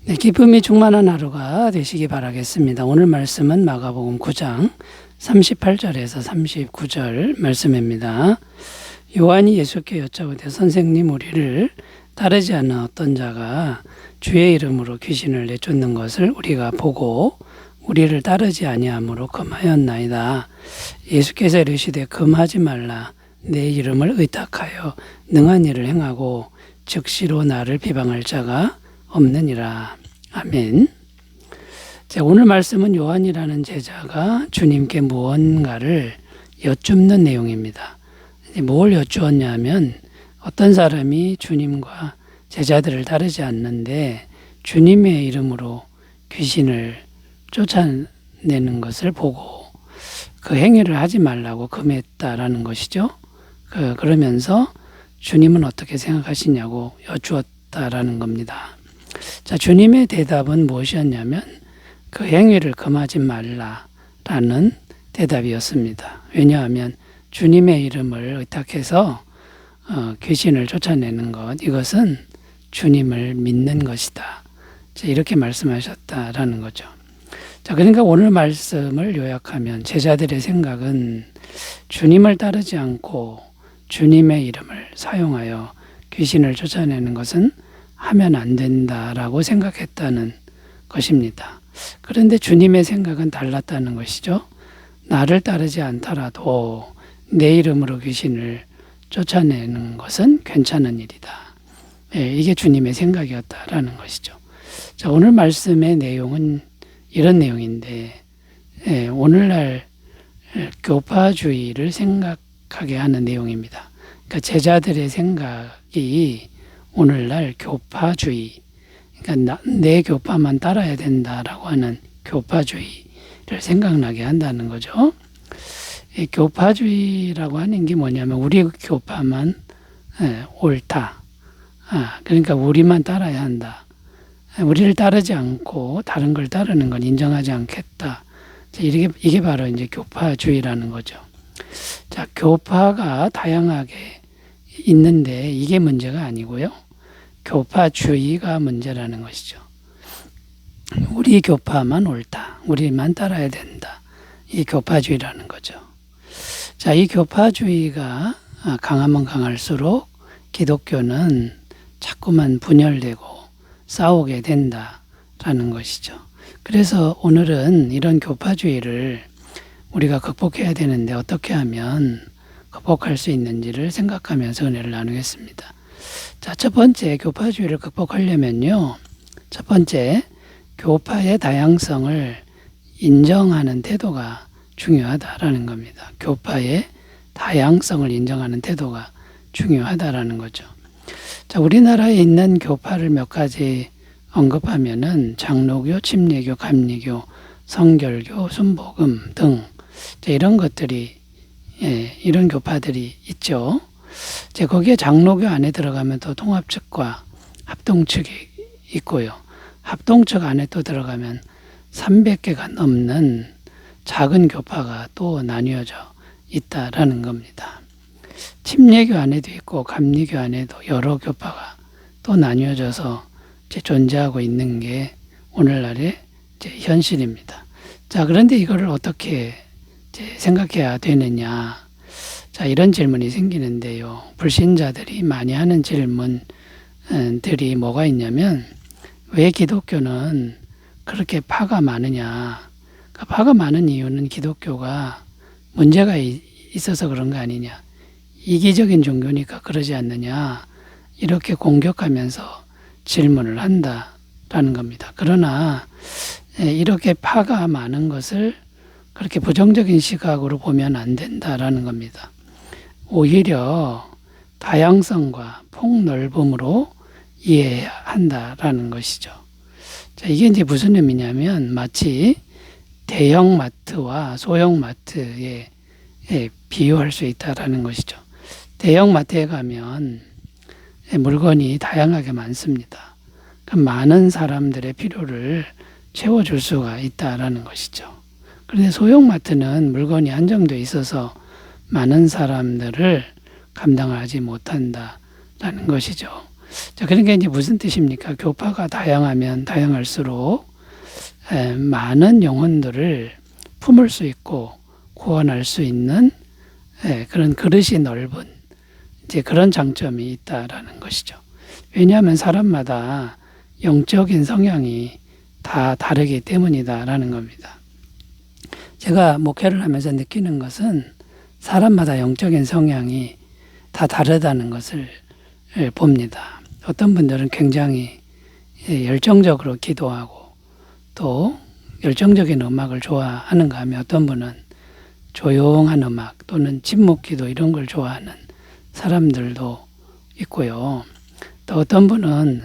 네, 기쁨이 충만한 하루가 되시기 바라겠습니다. 오늘 말씀은 마가복음 9장 38절에서 39절 말씀입니다. 요한이 예수께 여짜오되 선생님, 우리를 따르지 않는 어떤 자가 주의 이름으로 귀신을 내쫓는 것을 우리가 보고 우리를 따르지 아니함으로 금하였나이다. 예수께서 이르시되 금하지 말라. 내 이름을 의탁하여 능한 일을 행하고 즉시로 나를 비방할 자가 없느니라. 아멘. 자, 오늘 말씀은 요한이라는 제자가 주님께 무언가를 여쭙는 내용입니다. 뭘 여쭈었냐 하면 어떤 사람이 주님과 제자들을 따르지 않는데 주님의 이름으로 귀신을 쫓아내는 것을 보고 그 행위를 하지 말라고 금했다라는 것이죠. 그러면서 주님은 어떻게 생각하시냐고 여쭈었다라는 겁니다. 자, 주님의 대답은 무엇이었냐면 그 행위를 금하지 말라라는 대답이었습니다. 왜냐하면 주님의 이름을 의탁해서 귀신을 쫓아내는 것, 이것은 주님을 믿는 것이다. 자, 이렇게 말씀하셨다라는 거죠. 자, 그러니까 오늘 말씀을 요약하면 제자들의 생각은 주님을 따르지 않고 주님의 이름을 사용하여 귀신을 쫓아내는 것은 하면 안 된다라고 생각했다는 것입니다. 그런데 주님의 생각은 달랐다는 것이죠. 나를 따르지 않더라도 내 이름으로 귀신을 쫓아내는 것은 괜찮은 일이다. 이게 주님의 생각이었다라는 것이죠. 자, 오늘 말씀의 내용은 이런 내용인데, 오늘날 교파주의를 생각하게 하는 내용입니다. 그러니까 제자들의 생각이 오늘날 교파주의, 그러니까 내 교파만 따라야 된다라고 하는 교파주의를 생각나게 한다는 거죠. 이 교파주의라고 하는 게 뭐냐면 우리 교파만 옳다. 그러니까 우리만 따라야 한다. 우리를 따르지 않고 다른 걸 따르는 건 인정하지 않겠다. 이게 바로 이제 교파주의라는 거죠. 자, 교파가 다양하게 있는데 이게 문제가 아니고요. 교파주의가 문제라는 것이죠. 우리 교파만 옳다. 우리만 따라야 된다. 이 교파주의라는 거죠. 자, 이 교파주의가 강하면 강할수록 기독교는 자꾸만 분열되고 싸우게 된다라는 것이죠. 그래서 오늘은 이런 교파주의를 우리가 극복해야 되는데 어떻게 하면 극복할 수 있는지를 생각하면서 은혜를 나누겠습니다. 자, 첫 번째 교파주의를 극복하려면요. 첫 번째, 교파의 다양성을 인정하는 태도가 중요하다라는 겁니다. 교파의 다양성을 인정하는 태도가 중요하다라는 거죠. 자, 우리나라에 있는 교파를 몇 가지 언급하면은 장로교, 침례교, 감리교, 성결교, 순복음 등 이런 것들이 이런 교파들이 있죠. 이제 거기에 장로교 안에 들어가면 또 통합측과 합동측이 있고요. 합동측 안에 또 들어가면 300개가 넘는 작은 교파가 또 나뉘어져 있다라는 겁니다. 침례교 안에도 있고 감리교 안에도 여러 교파가 또 나뉘어져서 이제 존재하고 있는 게 오늘날의 이제 현실입니다. 자, 그런데 이거를 어떻게 이제 생각해야 되느냐? 자, 이런 질문이 생기는데요. 불신자들이 많이 하는 질문들이 뭐가 있냐면 왜 기독교는 그렇게 파가 많으냐? 그러니까 파가 많은 이유는 기독교가 문제가 있어서 그런 거 아니냐? 이기적인 종교니까 그러지 않느냐? 이렇게 공격하면서 질문을 한다라는 겁니다. 그러나 이렇게 파가 많은 것을 그렇게 부정적인 시각으로 보면 안 된다라는 겁니다. 오히려 다양성과 폭넓음으로 이해해야 한다라는 것이죠. 자, 이게 이제 무슨 의미냐면 마치 대형 마트와 소형 마트에 비유할 수 있다라는 것이죠. 대형 마트에 가면 물건이 다양하게 많습니다. 많은 사람들의 필요를 채워줄 수가 있다라는 것이죠. 그런데 소형 마트는 물건이 한정되어 있어서 많은 사람들을 감당하지 못한다라는 것이죠. 자, 그러니까 이제 무슨 뜻입니까? 교파가 다양하면 다양할수록 많은 영혼들을 품을 수 있고 구원할 수 있는 그런 그릇이 넓은 이제 그런 장점이 있다라는 것이죠. 왜냐하면 사람마다 영적인 성향이 다 다르기 때문이다라는 겁니다. 제가 목회를 하면서 느끼는 것은 사람마다 영적인 성향이 다 다르다는 것을 봅니다. 어떤 분들은 굉장히 열정적으로 기도하고 또 열정적인 음악을 좋아하는가 하면 어떤 분은 조용한 음악 또는 침묵 기도 이런 걸 좋아하는 사람들도 있고요. 또 어떤 분은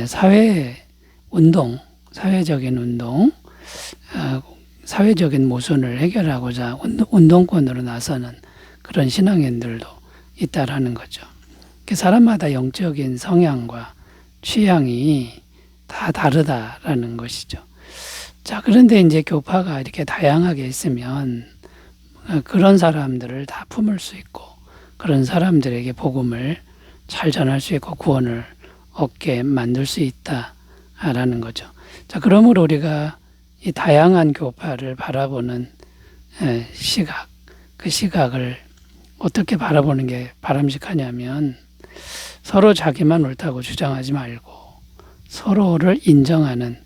사회 운동, 사회적인 운동, 사회적인 모순을 해결하고자 운동권으로 나서는 그런 신앙인들도 있다라는 거죠. 사람마다 영적인 성향과 취향이 다 다르다라는 것이죠. 자, 그런데 이제 교파가 이렇게 다양하게 있으면 그런 사람들을 다 품을 수 있고 그런 사람들에게 복음을 잘 전할 수 있고 구원을 얻게 만들 수 있다라는 거죠. 자, 그러므로 우리가 이 다양한 교파를 바라보는 시각, 그 시각을 어떻게 바라보는 게 바람직하냐면 서로 자기만 옳다고 주장하지 말고 서로를 인정하는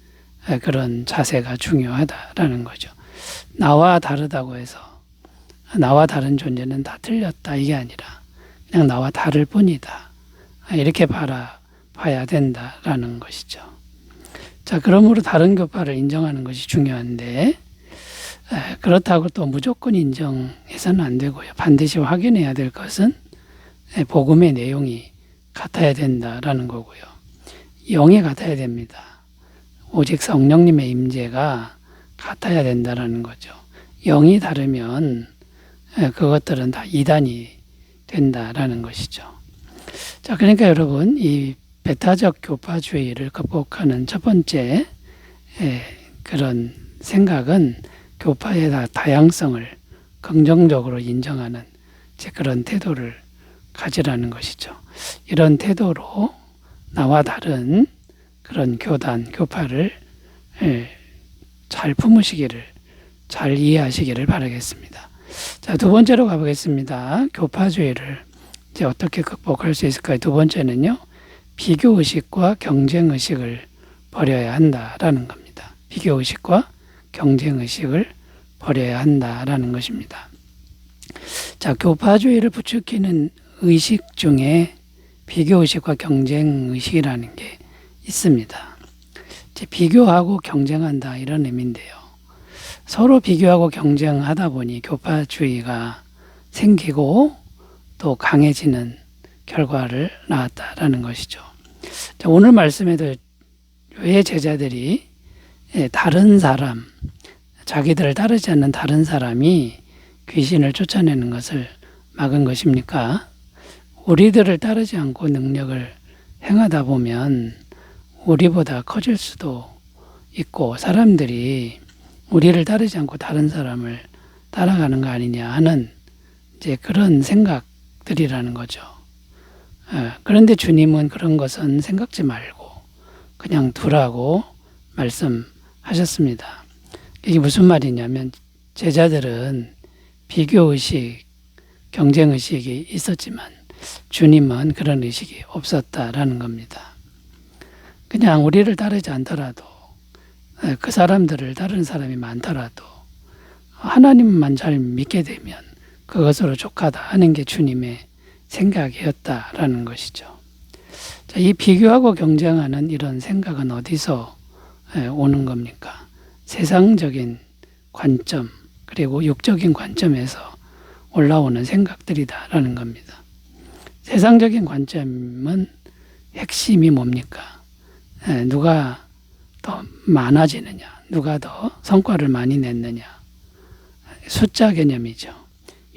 그런 자세가 중요하다라는 거죠. 나와 다르다고 해서 나와 다른 존재는 다 틀렸다 이게 아니라 그냥 나와 다를 뿐이다. 이렇게 봐야 된다라는 것이죠. 자, 그러므로 다른 교파를 인정하는 것이 중요한데 그렇다고 또 무조건 인정해서는 안 되고요. 반드시 확인해야 될 것은 복음의 내용이 같아야 된다라는 거고요. 영이 같아야 됩니다. 오직 성령님의 임재가 같아야 된다라는 거죠. 영이 다르면 그것들은 다 이단이 된다라는 것이죠. 자, 그러니까 여러분 이 배타적 교파주의를 극복하는 첫 번째 그런 생각은 교파의 다양성을 긍정적으로 인정하는 그런 태도를 가지라는 것이죠. 이런 태도로 나와 다른 그런 교단, 교파를 잘 품으시기를, 잘 이해하시기를 바라겠습니다. 자, 두 번째로 가보겠습니다. 교파주의를 이제 어떻게 극복할 수 있을까요? 두 번째는요, 비교의식과 경쟁의식을 버려야 한다라는 겁니다. 비교의식과 경쟁의식을 버려야 한다라는 것입니다. 자, 교파주의를 부추기는 의식 중에 비교의식과 경쟁의식이라는 게 있습니다. 이제 비교하고 경쟁한다 이런 의미인데요. 서로 비교하고 경쟁하다 보니 교파주의가 생기고 또 강해지는 결과를 낳았다라는 것이죠. 자, 오늘 말씀에도 왜 제자들이 다른 사람, 자기들을 따르지 않는 다른 사람이 귀신을 쫓아내는 것을 막은 것입니까? 우리들을 따르지 않고 능력을 행하다 보면 우리보다 커질 수도 있고 사람들이 우리를 따르지 않고 다른 사람을 따라가는 거 아니냐 하는 이제 그런 생각들이라는 거죠. 그런데 주님은 그런 것은 생각지 말고 그냥 두라고 말씀하셨습니다. 이게 무슨 말이냐면 제자들은 비교의식, 경쟁의식이 있었지만 주님은 그런 의식이 없었다라는 겁니다. 그냥 우리를 따르지 않더라도 그 사람들을 따르는 사람이 많더라도 하나님만 잘 믿게 되면 그것으로 족하다 하는 게 주님의 생각이었다라는 것이죠. 자, 이 비교하고 경쟁하는 이런 생각은 어디서 오는 겁니까? 세상적인 관점 그리고 육적인 관점에서 올라오는 생각들이다라는 겁니다. 세상적인 관점은 핵심이 뭡니까? 누가 더 많아지느냐, 누가 더 성과를 많이 냈느냐, 숫자 개념이죠.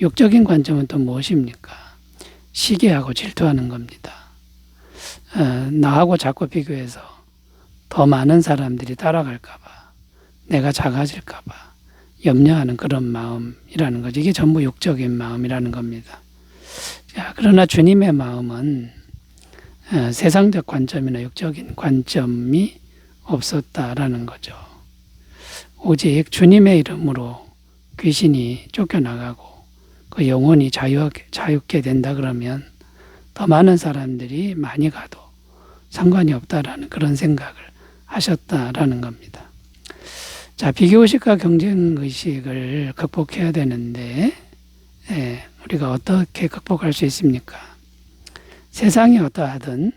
육적인 관점은 또 무엇입니까? 시기하고 질투하는 겁니다. 나하고 자꾸 비교해서 더 많은 사람들이 따라갈까봐, 내가 작아질까봐 염려하는 그런 마음이라는 거죠. 이게 전부 육적인 마음이라는 겁니다. 자, 그러나 주님의 마음은 세상적 관점이나 육적인 관점이 없었다라는 거죠. 오직 주님의 이름으로 귀신이 쫓겨나가고 그 영혼이 자유케 된다 그러면 더 많은 사람들이 많이 가도 상관이 없다라는 그런 생각을 하셨다라는 겁니다. 자, 비교의식과 경쟁의식을 극복해야 되는데 우리가 어떻게 극복할 수 있습니까? 세상이 어떠하든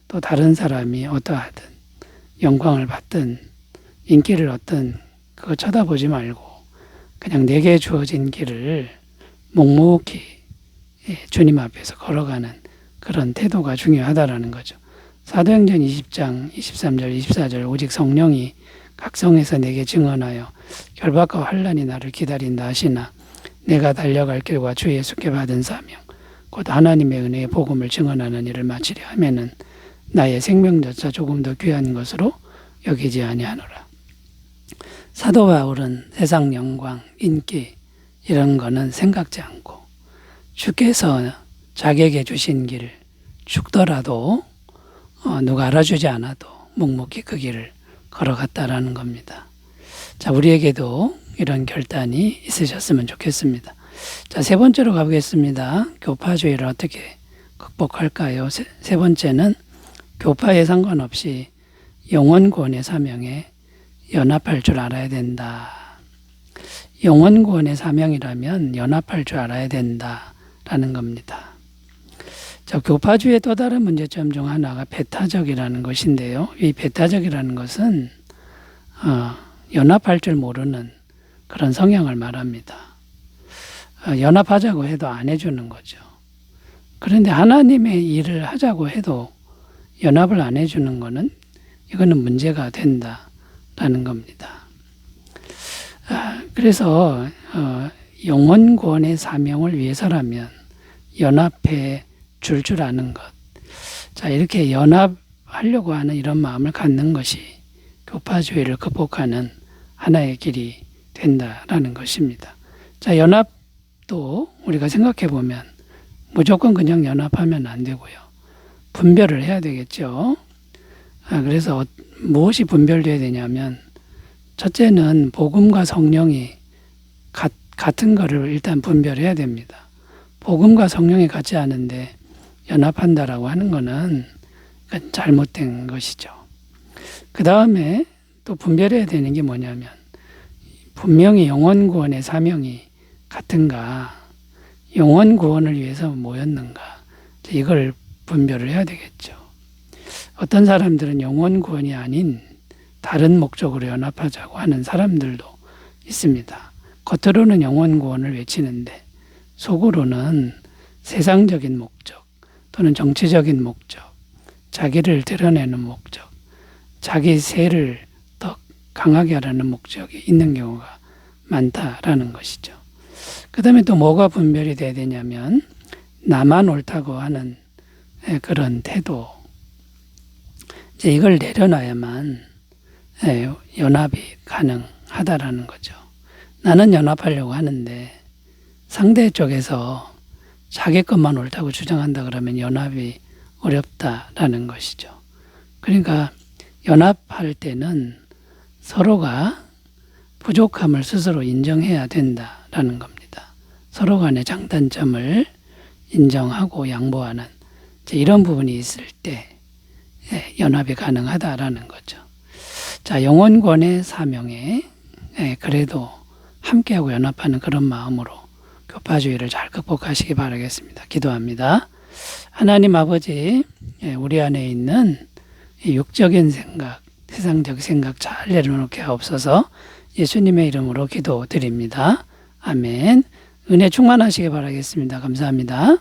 또 다른 사람이 어떠하든 영광을 받든 인기를 얻든 그거 쳐다보지 말고 그냥 내게 주어진 길을 묵묵히 주님 앞에서 걸어가는 그런 태도가 중요하다라는 거죠. 사도행전 20장 23절 24절 오직 성령이 각성해서 내게 증언하여 결박과 환난이 나를 기다린다 하시나 내가 달려갈 길과 주 예수께 받은 사명 곧 하나님의 은혜의 복음을 증언하는 일을 마치려 하면은 나의 생명조차 조금 더 귀한 것으로 여기지 아니하노라. 사도 바울은 세상 영광, 인기 이런 거는 생각지 않고 주께서 자기에게 주신 길 죽더라도 누가 알아주지 않아도 묵묵히 그 길을 걸어갔다라는 겁니다. 자, 우리에게도 이런 결단이 있으셨으면 좋겠습니다. 자, 세 번째로 가보겠습니다. 교파주의를 어떻게 극복할까요? 세 번째는 교파에 상관없이 영혼구원의 사명에 연합할 줄 알아야 된다. 영혼구원의 사명이라면 연합할 줄 알아야 된다라는 겁니다. 자, 교파주의의 또 다른 문제점 중 하나가 배타적이라는 것인데요. 이 배타적이라는 것은 연합할 줄 모르는 그런 성향을 말합니다. 연합하자고 해도 안 해주는 거죠. 그런데 하나님의 일을 하자고 해도 연합을 안 해주는 거는 이거는 문제가 된다라는 겁니다. 그래서 영혼구원의 사명을 위해서라면 연합해 줄 아는 것. 자, 이렇게 연합하려고 하는 이런 마음을 갖는 것이 교파주의를 극복하는 하나의 길이 된다라는 것입니다. 자, 연합도 우리가 생각해 보면 무조건 그냥 연합하면 안 되고요. 분별을 해야 되겠죠. 그래서 무엇이 분별돼야 되냐면 첫째는 복음과 성령이 같은 거를 일단 분별해야 됩니다. 복음과 성령이 같지 않은데 연합한다라고 하는 거는 잘못된 것이죠. 그 다음에 또 분별해야 되는 게 뭐냐면 분명히 영혼구원의 사명이 같은가, 영혼구원을 위해서 모였는가, 이걸 분별을 해야 되겠죠. 어떤 사람들은 영혼구원이 아닌 다른 목적으로 연합하자고 하는 사람들도 있습니다. 겉으로는 영혼구원을 외치는데 속으로는 세상적인 목적 또는 정치적인 목적, 자기를 드러내는 목적, 자기 세를 더 강하게 하라는 목적이 있는 경우가 많다라는 것이죠. 그 다음에 또 뭐가 분별이 돼야 되냐면 나만 옳다고 하는 그런 태도, 이제 이걸 내려놔야만 연합이 가능하다라는 거죠. 나는 연합하려고 하는데 상대 쪽에서 자기 것만 옳다고 주장한다 그러면 연합이 어렵다라는 것이죠. 그러니까 연합할 때는 서로가 부족함을 스스로 인정해야 된다라는 겁니다. 서로 간의 장단점을 인정하고 양보하는 이런 부분이 있을 때 연합이 가능하다라는 거죠. 자, 영혼구원의 사명에 그래도 함께하고 연합하는 그런 마음으로 교파주의를 잘 극복하시기 바라겠습니다. 기도합니다. 하나님 아버지, 우리 안에 있는 육적인 생각, 세상적 생각 잘 내려놓게 하옵소서. 예수님의 이름으로 기도드립니다. 아멘. 은혜 충만하시기 바라겠습니다. 감사합니다.